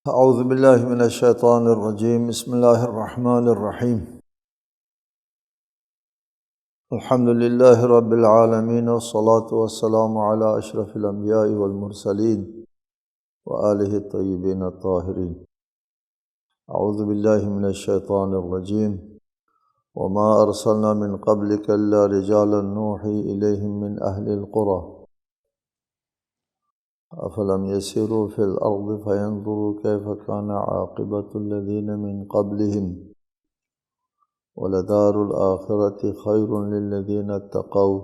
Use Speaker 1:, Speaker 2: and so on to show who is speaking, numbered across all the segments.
Speaker 1: اعوذ باللہ من الشیطان الرجیم، بسم اللہ الرحمن الرحیم۔ الحمد للہ رب العالمین، والصلاة والسلام علی اشرف الانبیاء والمرسلین وآلہ الطیبین الطاہرین۔ اعوذ باللہ من الشیطان الرجیم، وما ارسلنا من قبلک الا رجالا نوحی الیہم من اہل القری افلم یسیروا فی الارض فینظروا کیف کان عاقبۃ الذین من قبلہم وَلَدَارُ الْآخِرَةِ خَيْرٌ لِلَّذِينَ اتَّقَوْا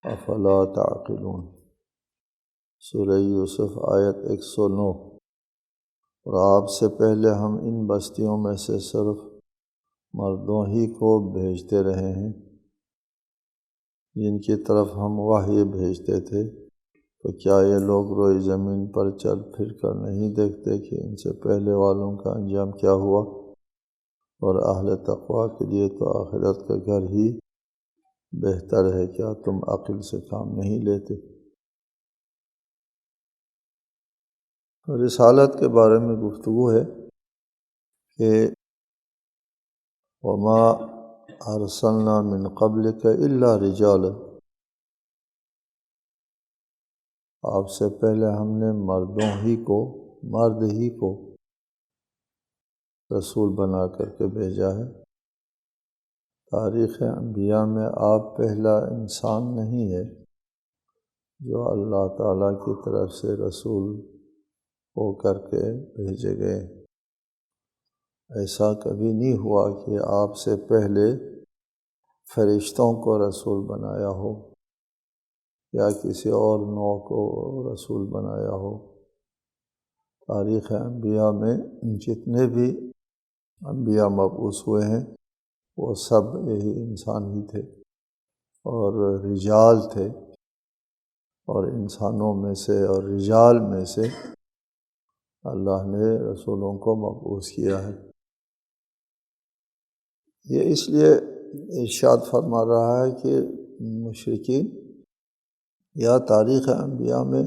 Speaker 1: أَفَلَا تَعْقِلُونَ۔ سورہ یوسف آیت 109۔ اور آپ سے پہلے ہم ان بستیوں میں سے صرف مردوں ہی کو بھیجتے رہے ہیں جن کی طرف ہم وحی بھیجتے تھے، تو کیا یہ لوگ روئے زمین پر چل پھر کر نہیں دیکھتے کہ ان سے پہلے والوں کا انجام کیا ہوا؟ اور اہل تقویٰ کے لیے تو آخرت کا گھر ہی بہتر ہے، کیا تم عقل سے کام نہیں لیتے؟ رسالت کے بارے میں گفتگو ہے کہ وما ارسلنا من قبلک الا رجالا، آپ سے پہلے ہم نے مرد ہی کو رسول بنا کر کے بھیجا ہے۔ تاریخ انبیاء میں آپ پہلا انسان نہیں ہے جو اللہ تعالیٰ کی طرف سے رسول ہو کر کے بھیجے گئے۔ ایسا کبھی نہیں ہوا کہ آپ سے پہلے فرشتوں کو رسول بنایا ہو یا کسی اور نوع کو رسول بنایا ہو۔ تاریخ انبیاء میں جتنے بھی انبیاء مبعوث ہوئے ہیں وہ سب یہی انسان ہی تھے اور رجال تھے، اور انسانوں میں سے اور رجال میں سے اللہ نے رسولوں کو مبعوث کیا ہے۔ یہ اس لیے ارشاد فرما رہا ہے کہ مشرکین یا تاریخ انبیاء میں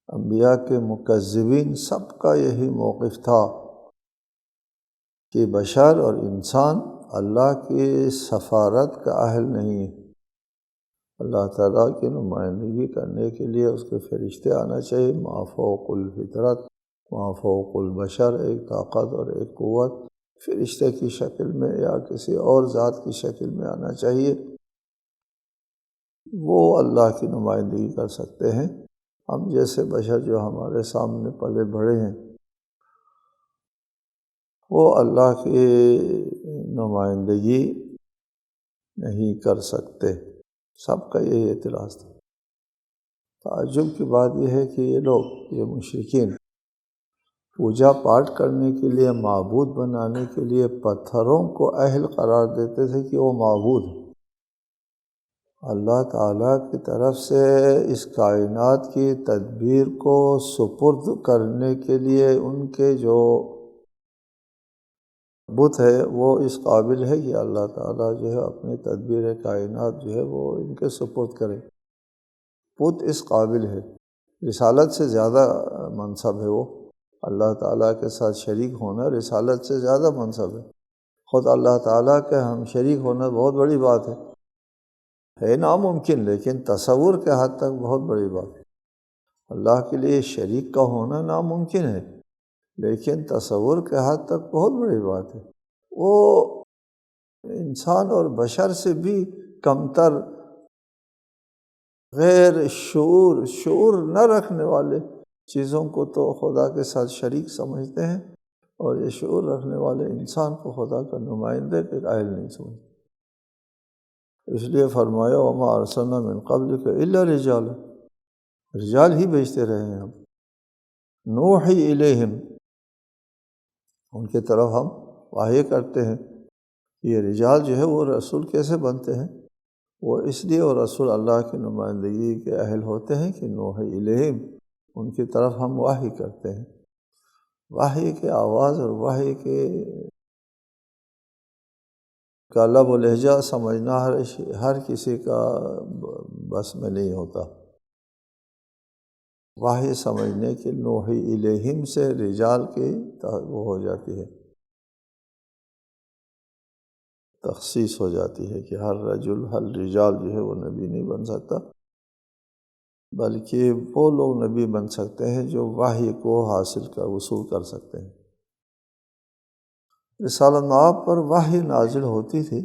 Speaker 1: انبیاء کے مکذبین سب کا یہی موقف تھا کہ بشر اور انسان اللہ کی سفارت کا اہل نہیں ہے۔ اللہ تعالیٰ کی نمائندگی کرنے کے لیے اس کے فرشتے آنا چاہیے، ما فوق الفطرت ما فوق البشر، ایک طاقت اور ایک قوت فرشتے کی شکل میں یا کسی اور ذات کی شکل میں آنا چاہیے، وہ اللہ کی نمائندگی کر سکتے ہیں۔ ہم جیسے بشر جو ہمارے سامنے پلے بڑھے ہیں وہ اللہ کی نمائندگی نہیں کر سکتے۔ سب کا یہی اعتراض تھا۔ تعجب کی بات یہ ہے کہ یہ مشرکین پوجا پاٹ کرنے کے لیے، معبود بنانے کے لیے پتھروں کو اہل قرار دیتے تھے کہ وہ معبود ہیں۔ اللہ تعالیٰ کی طرف سے اس کائنات کی تدبیر کو سپرد کرنے کے لیے ان کے جو بت ہے وہ اس قابل ہے کہ اللہ تعالیٰ جو ہے اپنی تدبیر کائنات جو ہے وہ ان کے سپرد کرے۔ بت اس قابل ہے، رسالت سے زیادہ منصب ہے، وہ اللہ تعالیٰ کے ساتھ شریک ہونا رسالت سے زیادہ منصب ہے۔ خود اللہ تعالیٰ کے ہم شریک ہونا بہت بڑی بات ہے ناممکن، لیکن تصور کے حد تک بہت بڑی بات ہے۔ اللہ کے لیے شریک کا ہونا ناممکن ہے، لیکن تصور کے حد تک بہت بڑی بات ہے۔ وہ انسان اور بشر سے بھی کمتر، غیر شعور نہ رکھنے والے چیزوں کو تو خدا کے ساتھ شریک سمجھتے ہیں، اور یہ شعور رکھنے والے انسان کو خدا کا نمائندے کے قائل نہیں سمجھتے۔ اس لیے فرمایا وما ارسلنا من قبلک الا رجالا، رجال ہی بھیجتے رہے ہیں ہم، نوحی الیہم، ان کی طرف ہم وحی کرتے ہیں۔ یہ رجال جو ہے وہ رسول کیسے بنتے ہیں؟ وہ اس لیے وہ رسول اللہ کی نمائندگی کے اہل ہوتے ہیں کہ نوحی الیہم، ان کی طرف ہم وحی کرتے ہیں۔ وحی کے آواز اور وحی کے لب و لہجہ سمجھنا ہر کسی کا بس میں نہیں ہوتا۔ وحی سمجھنے کے نوحی الیہم سے رجال کی وہ ہو جاتی ہے، تخصیص ہو جاتی ہے کہ ہر رجل ہر رجال جو ہے وہ نبی نہیں بن سکتا، بلکہ وہ لوگ نبی بن سکتے ہیں جو وحی کو حاصل کر وصول کر سکتے ہیں۔ رسالۃ مآب پر وحی نازل ہوتی تھی،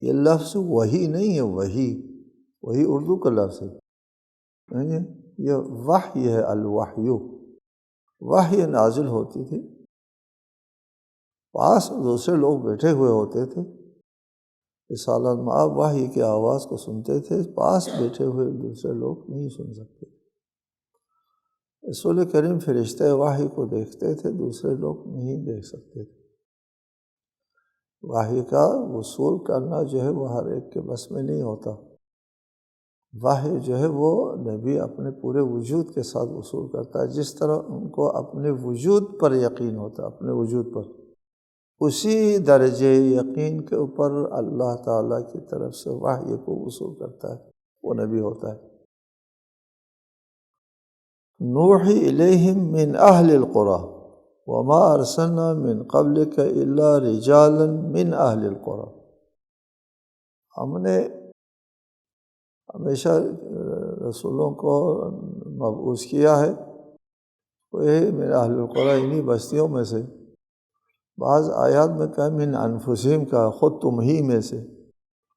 Speaker 1: یہ لفظ وحی نہیں ہے، وہی اردو کا لفظ ہے، یہ وحی ہے، الوحی، وحی نازل ہوتی تھی، پاس دوسرے لوگ بیٹھے ہوئے ہوتے تھے، رسالۃ مآب وحی کی آواز کو سنتے تھے، پاس بیٹھے ہوئے دوسرے لوگ نہیں سن سکتے۔ رسول کریم فرشتے وحی کو دیکھتے تھے، دوسرے لوگ نہیں دیکھ سکتے تھے۔ وحی کا وصول کرنا جو ہے وہ ہر ایک کے بس میں نہیں ہوتا، وحی جو ہے وہ نبی اپنے پورے وجود کے ساتھ وصول کرتا ہے، جس طرح ان کو اپنے وجود پر یقین ہوتا ہے، اپنے وجود پر، اسی درجے یقین کے اوپر اللہ تعالیٰ کی طرف سے وحی کو وصول کرتا ہے، وہ نبی ہوتا ہے۔ نوحی الیہم من اہل القری وما ارسلنا من قبلک الا رجالا من اہل القری، ہم نے ہمیشہ رسولوں کو مبعوث کیا ہے، وہ من اہل القری، انہی بستیوں میں سے، بعض آیات میں کہا من انفسہم، کہا خود تم ہی میں سے،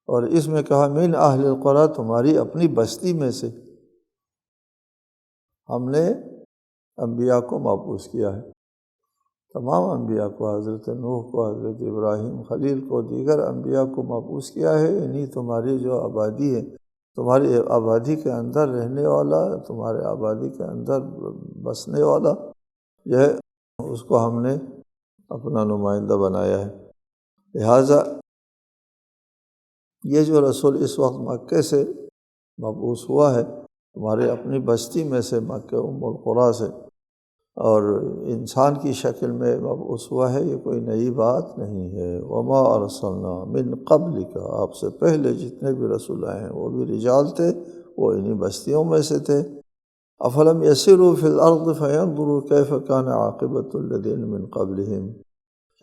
Speaker 1: اور اس میں کہا من اہل القری، تمہاری اپنی بستی میں سے ہم نے انبیاء کو مبعوث کیا ہے، تمام انبیاء کو، حضرت نوح کو، حضرت ابراہیم خلیل کو، دیگر انبیاء کو مبعوث کیا ہے، انہی تمہاری جو آبادی ہے، تمہاری آبادی کے اندر رہنے والا، تمہارے آبادی کے اندر بسنے والا جو ہے، اس کو ہم نے اپنا نمائندہ بنایا ہے۔ لہٰذا یہ جو رسول اس وقت مکے سے مبعوث ہوا ہے، تمہاری اپنی بستی میں سے، مکہ ام القریٰ سے، اور انسان کی شکل میں مبعوث ہوا ہے، یہ کوئی نئی بات نہیں ہے۔ وما ارسلنا من قبلک، آپ سے پہلے جتنے بھی رسول آئے ہیں وہ بھی رجال تھے، وہ انہی بستیوں میں سے تھے۔ افلم یسیروا فی الارض فینظروا کیف کان عاقبۃ الذین من قبلہم،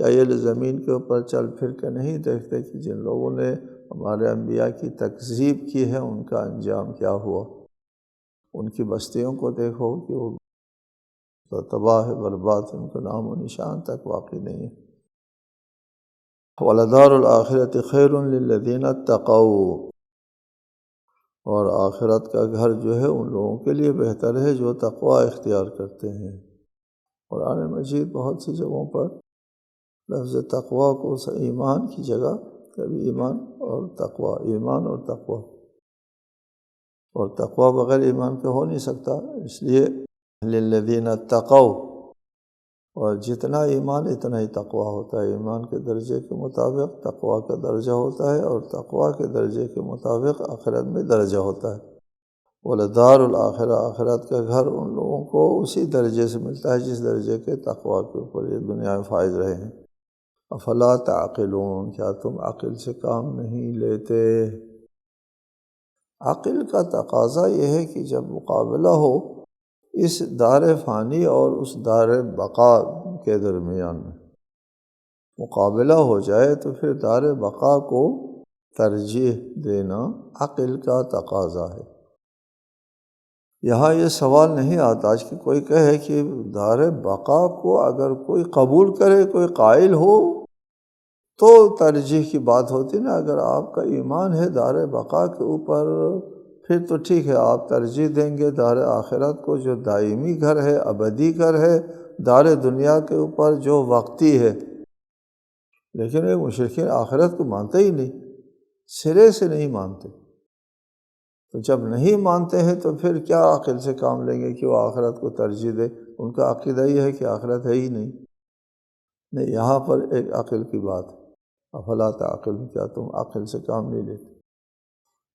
Speaker 1: کیا یہ زمین کے اوپر چل پھر کے نہیں دیکھتے کہ جن لوگوں نے ہمارے انبیاء کی تکذیب کی ہے ان کا انجام کیا ہوا؟ ان کی بستیوں کو دیکھو کہ وہ تباہ برباد، ان کا نام و نشان تک واقعی نہیں۔ وَلَدَارُ الْآخِرَةِ خَيْرٌ لِلَّذِينَ اتَّقَوْا، اور آخرت کا گھر جو ہے ان لوگوں کے لیے بہتر ہے جو تقوی اختیار کرتے ہیں۔ قرآن مجید بہت سی جگہوں پر لفظ تقوی کو ایمان کی جگہ، کبھی ایمان اور تقوی، ایمان اور تقوی، اور تقوی بغیر ایمان کے ہو نہیں سکتا، اس لیے للذین اتقوا، اور جتنا ایمان اتنا ہی تقوی ہوتا ہے، ایمان کے درجے کے مطابق تقوی کا درجہ ہوتا ہے، اور تقوی کے درجے کے مطابق آخرت میں درجہ ہوتا ہے۔ وَلَدَارُ الْآخِرَةِ، آخرت کا گھر ان لوگوں کو اسی درجے سے ملتا ہے جس درجے کے تقوی کے اوپر یہ دنیا میں فائز رہے ہیں۔ افلا تعقلون، کیا تم عقل سے کام نہیں لیتے؟ عقل کا تقاضا یہ ہے کہ جب مقابلہ ہو اس دار فانی اور اس دار بقا کے درمیان میں مقابلہ ہو جائے تو پھر دار بقا کو ترجیح دینا عقل کا تقاضا ہے۔ یہاں یہ سوال نہیں آتا آج کہ کوئی کہے کہ دار بقا کو اگر کوئی قبول کرے، کوئی قائل ہو تو ترجیح کی بات ہوتی نا، اگر آپ کا ایمان ہے دار بقا کے اوپر پھر تو ٹھیک ہے، آپ ترجیح دیں گے دار آخرت کو جو دائمی گھر ہے، ابدی گھر ہے، دار دنیا کے اوپر جو وقتی ہے۔ لیکن یہ مشرکین آخرت کو مانتے ہی نہیں، سرے سے نہیں مانتے، تو جب نہیں مانتے ہیں تو پھر کیا عقل سے کام لیں گے کہ وہ آخرت کو ترجیح دے؟ ان کا عقیدہ یہ ہے کہ آخرت ہے ہی نہیں۔ نہیں، یہاں پر ایک عقل کی بات ہے، افلا تعقلون، کیا تم عقل سے کام نہیں لیتے؟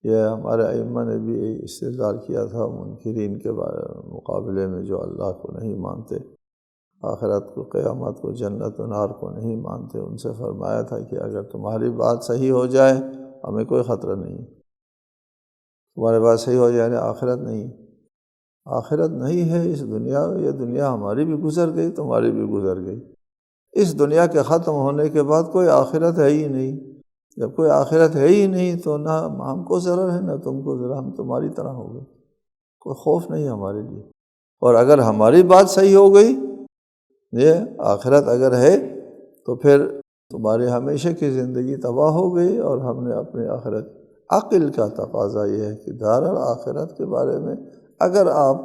Speaker 1: یہ ہمارے ائمہ نے بھی استدلال کیا تھا منکرین کے مقابلے میں، جو اللہ کو نہیں مانتے، آخرت کو، قیامت کو، جنت و نار کو نہیں مانتے، ان سے فرمایا تھا کہ اگر تمہاری بات صحیح ہو جائے ہمیں کوئی خطرہ نہیں، تمہارے بات صحیح ہو جائے آخرت نہیں، آخرت نہیں ہے اس دنیا، یہ دنیا ہماری بھی گزر گئی تمہاری بھی گزر گئی، اس دنیا کے ختم ہونے کے بعد کوئی آخرت ہے ہی نہیں۔ جب کوئی آخرت ہے ہی نہیں تو نہ ہم کو ضرر ہے نہ تم کو ضرر، ہم تمہاری طرح ہو گئے، کوئی خوف نہیں ہمارے لیے۔ اور اگر ہماری بات صحیح ہو گئی، یہ آخرت اگر ہے تو پھر تمہاری ہمیشہ کی زندگی تباہ ہو گئی، اور ہم نے اپنی آخرت، عقل کا تقاضا یہ ہے کہ دار آخرت کے بارے میں اگر آپ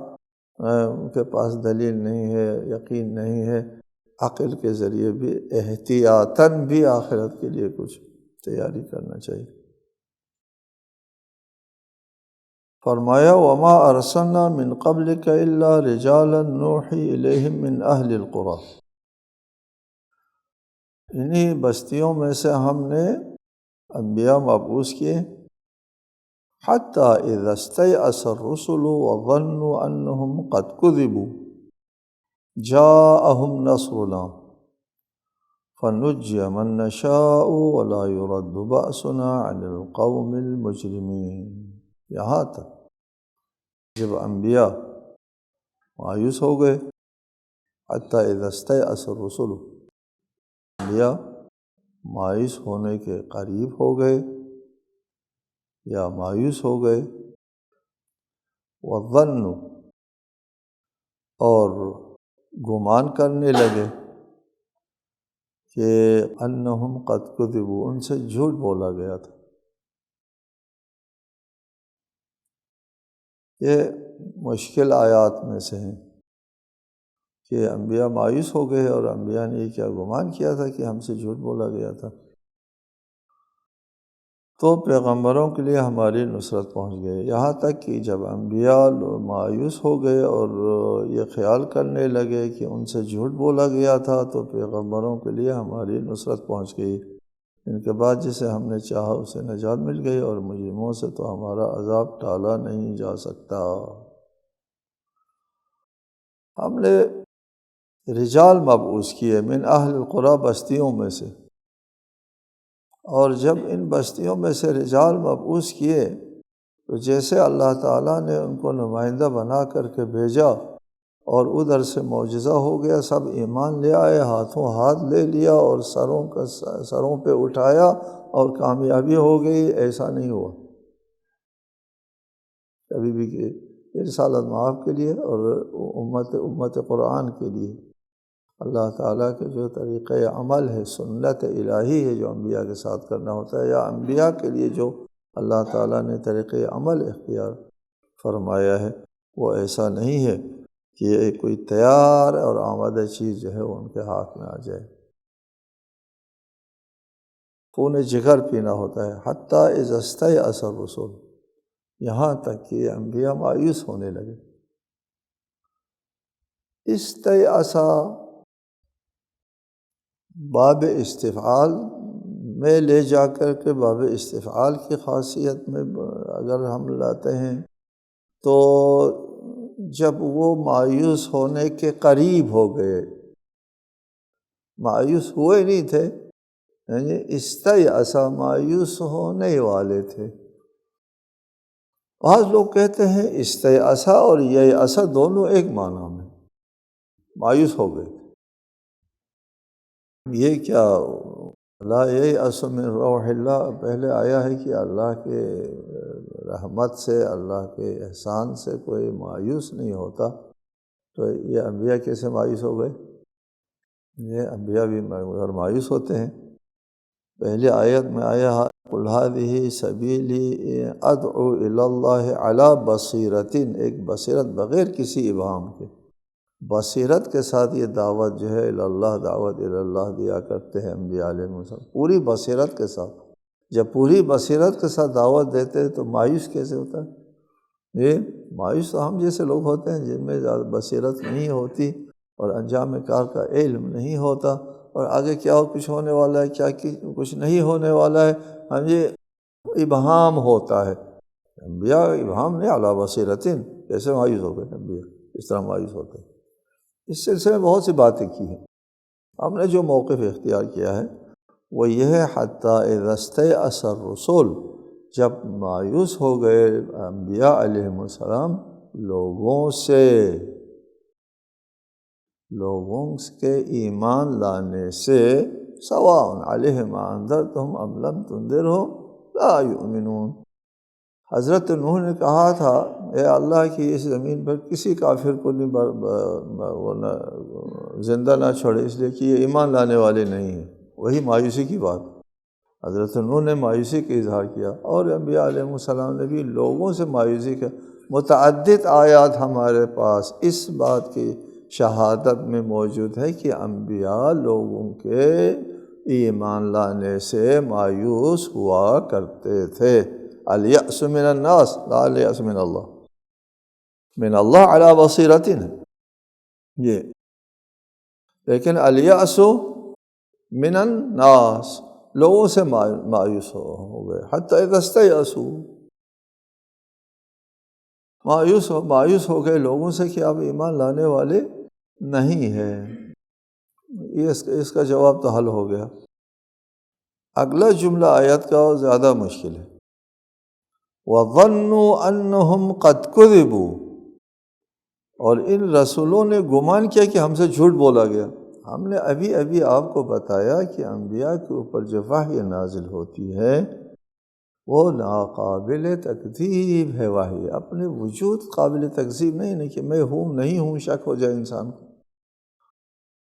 Speaker 1: کے پاس دلیل نہیں ہے، یقین نہیں ہے، عقل کے ذریعے بھی احتیاطاً بھی آخرت کے لیے کچھ تیاری کرنا چاہیے۔ فرمایا وما ارسلنا من قبلک الا رجالا نوحی الیہم من اہل القری، انہی بستیوں میں سے ہم نے انبیاء مبعوث کیے، حتی اذا استیأس الرسل وظنوا انہم قد کذبوا جاءہم نصرنا فنجی من نشاء ولا يرد بأسنا عن القوم المجرمین۔ یہاں تک جب انبیاء مایوس ہو گئے، حتی اذا استیأس الرسل، انبیاء مایوس ہونے کے قریب ہو گئے یا مایوس ہو گئے، وظنوا، اور گمان کرنے لگے کہ انہم قد کذبوا، ان سے جھوٹ بولا گیا تھا۔ یہ مشکل آیات میں سے ہیں کہ انبیاء مایوس ہو گئے، اور انبیاء نے یہ کیا گمان کیا تھا کہ ہم سے جھوٹ بولا گیا تھا۔ تو پیغمبروں کے لیے ہماری نصرت پہنچ گئی، یہاں تک کہ جب انبیاء مایوس ہو گئے اور یہ خیال کرنے لگے کہ ان سے جھوٹ بولا گیا تھا، تو پیغمبروں کے لیے ہماری نصرت پہنچ گئی۔ ان کے بعد جسے ہم نے چاہا اسے نجات مل گئی، اور مجرموں سے تو ہمارا عذاب ٹالا نہیں جا سکتا۔ ہم نے رجال مبعوث کیے من اہل القری، بستیوں میں سے، اور جب ان بستیوں میں سے رجال مبعوث کیے تو جیسے اللہ تعالیٰ نے ان کو نمائندہ بنا کر کے بھیجا اور ادھر سے معجزہ ہو گیا، سب ایمان لے آئے، ہاتھوں ہاتھ لے لیا اور سروں پہ اٹھایا اور کامیابی ہو گئی، ایسا نہیں ہوا کبھی بھی کہ رسالت معاف کے لیے اور امت قرآن کے لیے اللہ تعالیٰ کے جو طریقۂ عمل ہے، سنت الہی ہے جو انبیاء کے ساتھ کرنا ہوتا ہے، یا انبیاء کے لیے جو اللہ تعالیٰ نے طریقۂ عمل اختیار فرمایا ہے، وہ ایسا نہیں ہے کہ یہ کوئی تیار اور آمادہ چیز جو ہے وہ ان کے ہاتھ میں آ جائے۔ خون جگر پینا ہوتا ہے۔ حتیٰ اذا استیأس الرسل، یہاں تک کہ انبیاء مایوس ہونے لگے۔ استیأس باب استفعال میں لے جا کر کے باب استفعال کی خاصیت میں اگر ہم لاتے ہیں تو جب وہ مایوس ہونے کے قریب ہو گئے، مایوس ہوئے نہیں تھے، یعنی استیأس مایوس ہونے والے تھے۔ بعض لوگ کہتے ہیں استیأس اور ییأس دونوں ایک معنی میں، مایوس ہو گئے۔ یہ کیا لا ییأس من روح اللہ، پہلے آیا ہے کہ اللہ کے رحمت سے، اللہ کے احسان سے کوئی مایوس نہیں ہوتا، تو یہ انبیاء کیسے مایوس ہو گئے؟ یہ انبیاء بھی مایوس ہوتے ہیں۔ پہلے آیت میں آیا قُلْ هَٰذِهِ سَبِيلِي أَدْعُو إِلَى اللَّهِ عَلَىٰ بَصِيرَةٍ، ایک بصیرت بغیر کسی ابہام کے، بصیرت کے ساتھ یہ دعوت جو ہے اللہ، دعوت اللہ دیا کرتے ہیں انبیاء علیہ السلام، پوری بصیرت کے ساتھ۔ جب پوری بصیرت کے ساتھ دعوت دیتے ہیں تو مایوس کیسے ہوتا ہے؟ یہ مایوس تو ہم جیسے لوگ ہوتے ہیں جن میں زیادہ بصیرت نہیں ہوتی اور انجام کار کا علم نہیں ہوتا، اور آگے کیا کچھ ہونے والا ہے، کیا کچھ نہیں ہونے والا ہے، ہم یہ ابہام ہوتا ہے۔ انبیاء ابہام نہیں، علی بصیرتن، کیسے مایوس ہو گئے انبیاء، اس طرح مایوس ہوتے ہیں۔ اس سلسلے میں بہت سی باتیں کی ہیں۔ ہم نے جو موقف اختیار کیا ہے وہ یہ ہے حتیٰ اذا استیأس الرسل، جب مایوس ہو گئے انبیاء علیہم السلام لوگوں کے ایمان لانے سے، سواء علیہم انذرتہم ام لم تنذرہم لا یؤمنون، حضرت نوح نے کہا تھا اے اللہ کی اس زمین پر کسی کافر کو زندہ نہ چھوڑے، اس لیے کہ یہ ایمان لانے والے نہیں ہیں۔ وہی مایوسی کی بات، حضرت نوح نے مایوسی کا اظہار کیا، اور انبیاء علیہ السلام نے بھی لوگوں سے مایوسی کا۔ متعدد آیات ہمارے پاس اس بات کی شہادت میں موجود ہے کہ انبیاء لوگوں کے ایمان لانے سے مایوس ہوا کرتے تھے۔ الیأس من الناس لا الیأس من اللہ، من اللہ علی بصیرۃ یہ، لیکن الیأس من الناس لوگوں سے مایوس ہو گئے، حتی اذا استیأسوا، مایوس ہو گئے لوگوں سے کہ آپ ایمان لانے والے نہیں ہیں۔ اس کا جواب تو حل ہو گیا۔ اگلا جملہ آیت کا زیادہ مشکل ہے، وَظَنُّوا أَنَّهُمْ قَدْ كُذِبُوا، اور ان رسولوں نے گمان کیا کہ ہم سے جھوٹ بولا گیا۔ ہم نے ابھی آپ کو بتایا کہ انبیاء کے اوپر جو وحی نازل ہوتی ہے وہ ناقابل تکذیب ہے، وحی اپنے وجود قابل تکذیب نہیں کہ میں ہوں نہیں ہوں شک ہو جائے انسان کو۔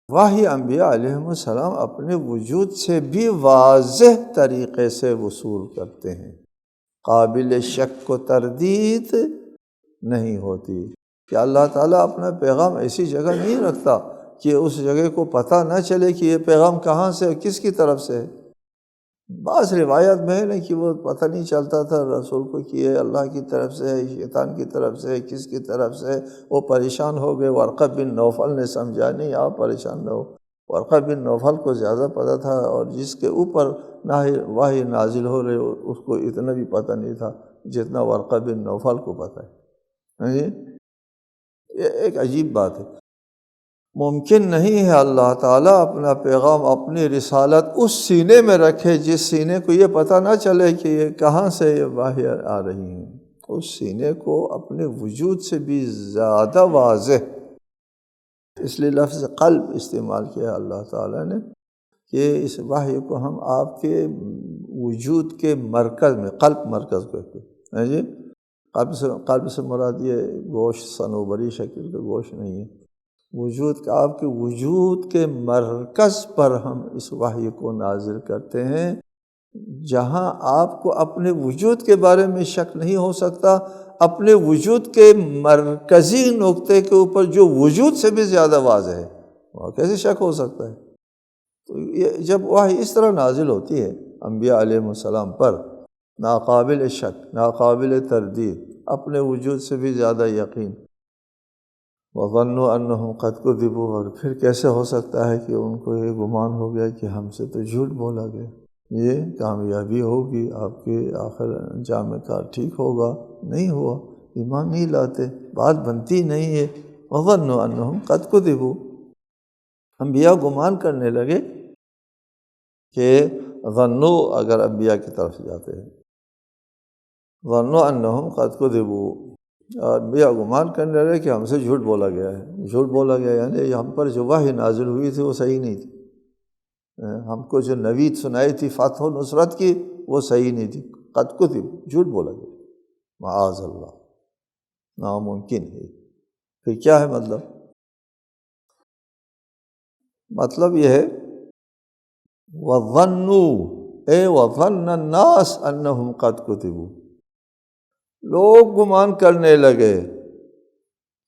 Speaker 1: وحی انبیاء علیہم السلام اپنے وجود سے بھی واضح طریقے سے وصول کرتے ہیں، قابل شک و تردید نہیں ہوتی، کہ اللہ تعالیٰ اپنا پیغام ایسی جگہ نہیں رکھتا کہ اس جگہ کو پتہ نہ چلے کہ یہ پیغام کہاں سے اور کس کی طرف سے ہے۔ بعض روایت میں ہے نا کہ وہ پتہ نہیں چلتا تھا رسول کو کہ یہ اللہ کی طرف سے ہے، شیطان کی طرف سے ہے، کس کی طرف سے ہے۔ وہ پریشان ہو گئے، ورقہ بن نوفل نے سمجھا نہیں آپ پریشان نہ ہو۔ ورقہ بن نوفل کو زیادہ پتہ تھا، اور جس کے اوپر وحی نازل ہو رہے اس کو اتنا بھی پتہ نہیں تھا جتنا ورقہ بن نوفل کو پتہ ہے۔ یہ ایک عجیب بات ہے، ممکن نہیں ہے اللہ تعالیٰ اپنا پیغام اپنی رسالت اس سینے میں رکھے جس سینے کو یہ پتہ نہ چلے کہ یہ کہاں سے یہ وحی آ رہی ہیں۔ اس سینے کو اپنے وجود سے بھی زیادہ واضح، اس لیے لفظ قلب استعمال کیا اللہ تعالیٰ نے کہ اس وحی کو ہم آپ کے وجود کے مرکز میں، قلب مرکز کہتے ہیں جی۔ قلب سے مراد یہ گوشت صنوبری شکل کا گوشت نہیں ہے، وجود کا، آپ کے وجود کے مرکز پر ہم اس وحی کو نازل کرتے ہیں، جہاں آپ کو اپنے وجود کے بارے میں شک نہیں ہو سکتا، اپنے وجود کے مرکزی نقطے کے اوپر جو وجود سے بھی زیادہ واضح ہے، وہاں کیسے شک ہو سکتا ہے؟ تو یہ جب وحی اس طرح نازل ہوتی ہے انبیاء علیہ السلام پر، ناقابل شک، ناقابل تردید، اپنے وجود سے بھی زیادہ یقین، وَظَنُّوا أَنَّهُمْ قَدْ كُذِبُوا، اور پھر کیسے ہو سکتا ہے کہ ان کو یہ گمان ہو گیا کہ ہم سے تو جھوٹ بولا گیا، یہ کامیابی ہوگی، آپ کے آخر انجام کار ٹھیک ہوگا، نہیں ہوا، ایمان نہیں لاتے، بات بنتی نہیں ہے۔ وَظَنُّوا أَنَّهُمْ قَدْ كُذِبُوا، انبیاء گمان کرنے لگے کہ ظنوا اگر انبیاء کی طرف سے جاتے ہیں، ظَنُّوا أَنَّهُمْ قَدْ كُذِبُوا، انبیاء گمان کرنے لگے کہ ہم سے جھوٹ بولا گیا ہے۔ جھوٹ بولا گیا یعنی ہم پر جو وحی نازل ہوئی تھی وہ صحیح نہیں تھی، ہم کو جو نوید سنائی تھی فتح و نصرت کی وہ صحیح نہیں تھی، قد کذب، جھوٹ بولا گیا، معاذ اللہ، ناممکن ہے۔ پھر کیا ہے مطلب یہ ہے وَظَنُّوا اے وَظَنَّ النَّاسُ أَنَّهُمْ قَدْ كُذِبُوا، لوگ گمان کرنے لگے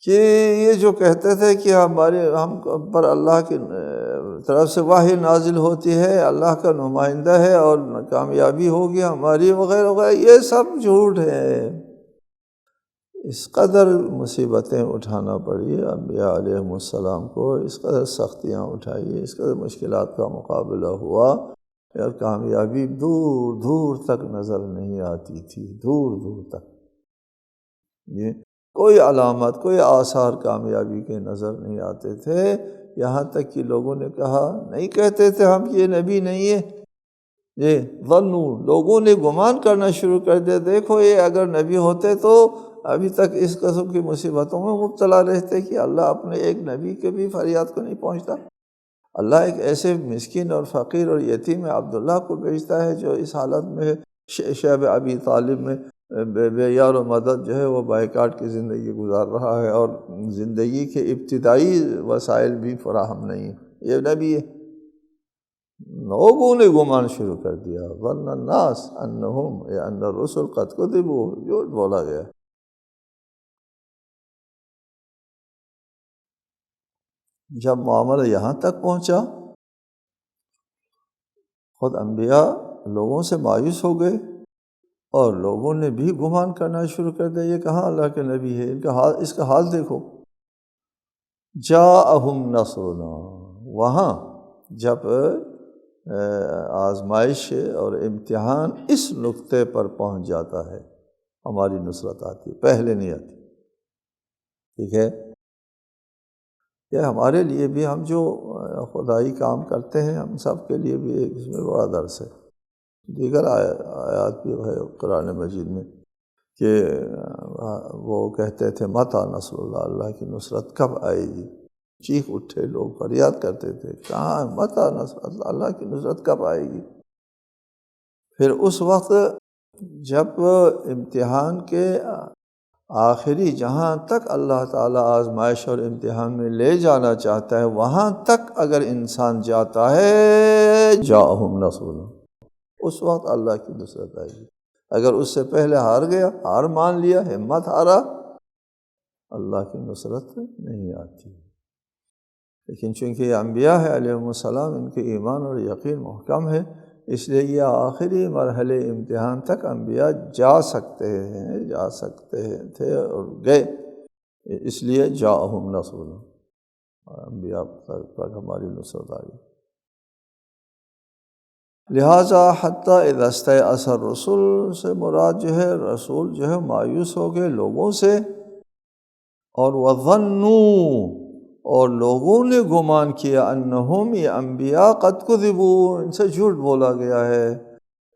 Speaker 1: کہ یہ جو کہتے تھے کہ ہم پر اللہ کی طرف سے وحی نازل ہوتی ہے، اللہ کا نمائندہ ہے اور کامیابی ہوگی ہماری وغیرہ وغیرہ، یہ سب جھوٹ ہے۔ اس قدر مصیبتیں اٹھانا پڑی انبیاء علیہ السلام کو، اس قدر سختیاں اٹھائی، اس قدر مشکلات کا مقابلہ ہوا، اور کامیابی دور دور تک نظر نہیں آتی تھی، دور دور تک یہ کوئی علامت، کوئی آثار کامیابی کے نظر نہیں آتے تھے، یہاں تک کہ لوگوں نے کہا، نہیں کہتے تھے ہم کہ یہ نبی نہیں ہے، یہ ظنوا، لوگوں نے گمان کرنا شروع کر دیا، دیکھو یہ اگر نبی ہوتے تو ابھی تک اس قسم کی مصیبتوں میں مبتلا رہتے کہ اللہ اپنے ایک نبی کے بھی فریاد کو نہیں پہنچتا۔ اللہ ایک ایسے مسکین اور فقیر اور یتیم عبداللہ کو بھیجتا ہے جو اس حالت میں شیب ابی طالب میں بے یار و مدد جو ہے وہ بائیکاٹ کی زندگی گزار رہا ہے، اور زندگی کے ابتدائی وسائل بھی فراہم نہیں ہیں، یہ نبی ہے۔ لوگوں نے گمان شروع کر دیا، ظن الناس انہم ان الرسل قد کذبوا، جھوٹ بولا گیا۔ جب معاملہ یہاں تک پہنچا، خود انبیاء لوگوں سے مایوس ہو گئے اور لوگوں نے بھی گمان کرنا شروع کر دیا یہ کہاں اللہ کے نبی ہے، اس کا حال دیکھو۔ جاءہم نصرنا، وہاں جب آزمائش اور امتحان اس نقطے پر پہنچ جاتا ہے ہماری نصرت آتی ہے، پہلے نہیں آتی۔ ٹھیک ہے، یہ ہمارے لیے بھی، ہم جو خدائی کام کرتے ہیں، ہم سب کے لیے بھی ایک اس میں بڑا درس ہے۔ دیگر آیات بھی ہے قرآن مجید میں کہ وہ کہتے تھے متی نصر اللہ، اللہ کی نصرت کب آئے گی؟ چیخ اٹھے لوگ، فریاد کرتے تھے کہاں متی نصر اللہ، اللہ کی نصرت کب آئے گی؟ پھر اس وقت جب امتحان کے آخری جہاں تک اللہ تعالیٰ آزمائش اور امتحان میں لے جانا چاہتا ہے، وہاں تک اگر انسان جاتا ہے جاءہم نصرنا، اس وقت اللہ کی نصرت آئے گی۔ اگر اس سے پہلے ہار گیا، ہار مان لیا، ہمت ہارا، اللہ کی نصرت نہیں آتی۔ لیکن چونکہ یہ انبیاء ہیں علیہم السلام، ان کے ایمان اور یقین محکم ہے، اس لیے یہ آخری مرحلے امتحان تک انبیاء جا سکتے تھے اور گئے، اس لیے جاءہم نصرنا، انبیاء پر ہماری نصرت آئی۔ لہٰذا حتیٰ اذا استیأس الرسل سے مراد جو ہے رسول جو ہے مایوس ہو گئے لوگوں سے، اور وظنوا، اور لوگوں نے گمان کیا انہم، یہ انبیاء قد کذبوا، ان سے جھوٹ بولا گیا ہے،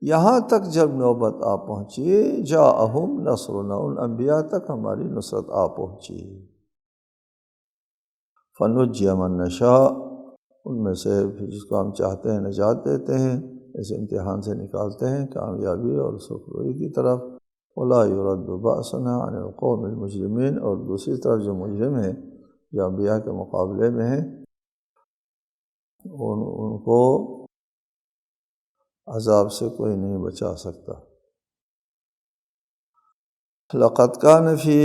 Speaker 1: یہاں تک جب نوبت آ پہنچی جاءہم نصرنا، ان انبیاء تک ہماری نصرت آ پہنچی۔ فنجی من نشاء، ان میں سے جس کو ہم چاہتے ہیں نجات دیتے ہیں، اس امتحان سے نکالتے ہیں کامیابی اور سرخروئی کی طرف۔ ولا يرد بأسنا عن القوم المجرمین، اور دوسری طرف جو مجرم ہیں، جو انبیاء کے مقابلے میں ہیں، ان کو عذاب سے کوئی نہیں بچا سکتا۔ لقد كان في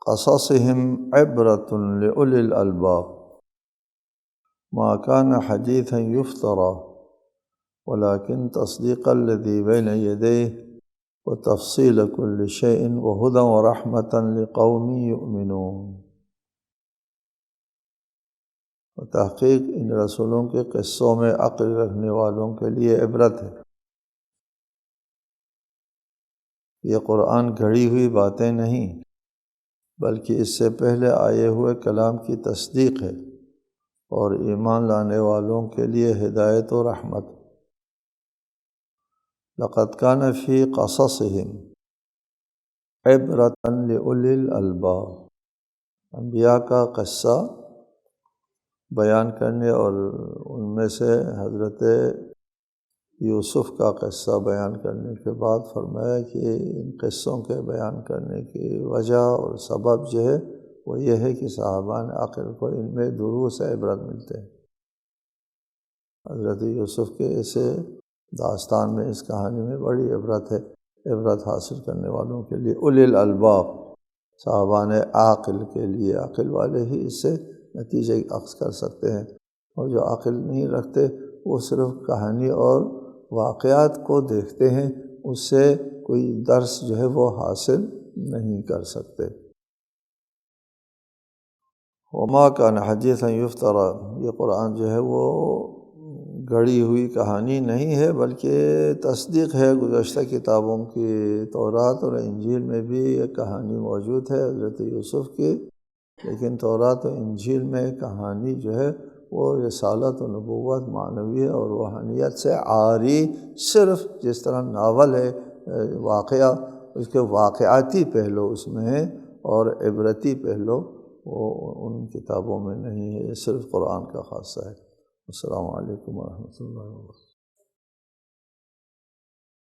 Speaker 1: قصصهم عبرة لأولي الألباب ما كان حديثا يفترى ولكن تصديق الذي بين يديه وتفصيل كل شيء وهدى ورحمة لقوم يؤمنون۔ تحقیق ان رسولوں کے قصوں میں عقل رکھنے والوں کے لیے عبرت ہے۔ یہ قرآن گھڑی ہوئی باتیں نہیں، بلکہ اس سے پہلے آئے ہوئے کلام کی تصدیق ہے اور ایمان لانے والوں کے لیے ہدایت و رحمت۔ لقد كان في قصصهم عبرة لأولي الألباب، انبیاء کا قصہ بیان کرنے، اور ان میں سے حضرت یوسف کا قصہ بیان کرنے کے بعد فرمایا کہ ان قصوں کے بیان کرنے کی وجہ اور سبب جو ہے وہ یہ ہے کہ صحابان عقل کو ان میں دروس عبرت ملتے ہیں۔ حضرت یوسف کے اسے داستان میں، اس کہانی میں بڑی عبرت ہے، عبرت حاصل کرنے والوں کے لیے، اولی الالباب، صحابان عاقل کے لیے۔ عقل والے ہی اس سے نتیجہ اخذ کر سکتے ہیں، اور جو عقل نہیں رکھتے وہ صرف کہانی اور واقعات کو دیکھتے ہیں، اس سے کوئی درس جو ہے وہ حاصل نہیں کر سکتے۔ وما كان حديثا يفترى، یہ قرآن جو ہے وہ گڑھی ہوئی کہانی نہیں ہے، بلکہ تصدیق ہے گزشتہ کتابوں کی۔ تورات اور انجیل میں بھی یہ کہانی موجود ہے حضرت یوسف کی، لیکن تورات و انجیل میں کہانی جو ہے وہ رسالت و نبوت معنویت اور روحانیت سے عاری، صرف جس طرح ناول ہے واقعہ، اس کے واقعاتی پہلو اس میں ہے اور عبرتی پہلو وہ ان کتابوں میں نہیں ہے، یہ صرف قرآن کا خاصہ ہے۔ السلام علیکم ورحمۃ اللہ وبرکاتہ۔